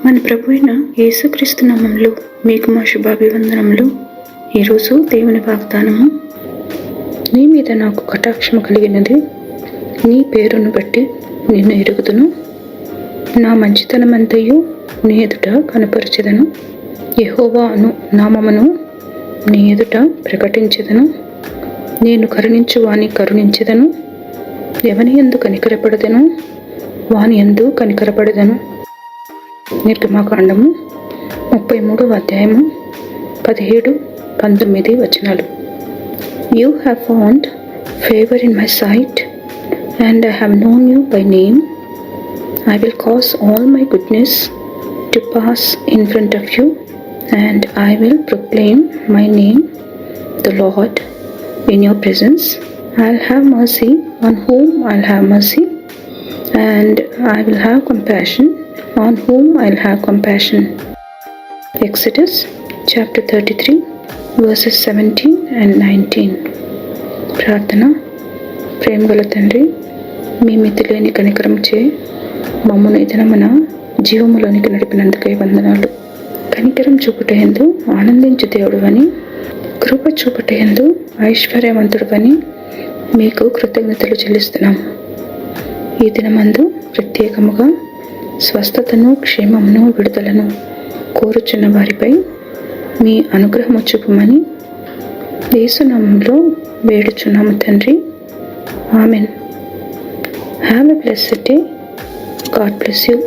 మన ప్రభు అయిన యేసుక్రీస్తు నామములో మీకు మా శుభాభివందనములు. ఈరోజు దేవుని వాగ్దానము. నీ మీద నాకు కటాక్షము కలిగినది, నీ పేరును బట్టి నిన్ను ఎరుగుదును. నా మంచితనమంతయు నీ ఎదుట కనపరచెదను. యెహోవా అను నామమును నీ ఎదుట ప్రకటించెదను. నేను కరుణించు వాని కరుణించెదను. ఎవని యందు కనికరపడదెను వాని యందు కనికరపడదను. నిర్గమాకాండము 33వ అధ్యాయము 17-19 వచనాలు. You have found favor in my sight, and I have known you by name. I will cause all my goodness to pass in front of you, and I will proclaim my name, the Lord, in your presence. I'll have mercy on whom I'll have mercy, and I will have compassion on whom I'll have compassion. Exodus chapter 33 verses 17 and 19. ప్రార్థన. ప్రేమగల తండ్రి, మీ మితిలేని కనికరముచే మమ్మను ఇతనమున జీవములోనికి నడిపినందుకై వందనాలు. కనికరం చూపుటయందు ఆనందించు దేవుడువని, కృప చూపుటయందు ఐశ్వర్యవంతుడువని మీకు కృతజ్ఞతలు చెల్లిస్తున్నాం. ఈ దినమందు ప్రత్యేకముగా స్వస్థతను, క్షేమమును, విడుదలను కోరుచున్న వారిపై మీ అనుగ్రహము చూపమని యేసు నామములో వేడుచున్నాము తండ్రి. Amen. Have a blessed day. God bless you.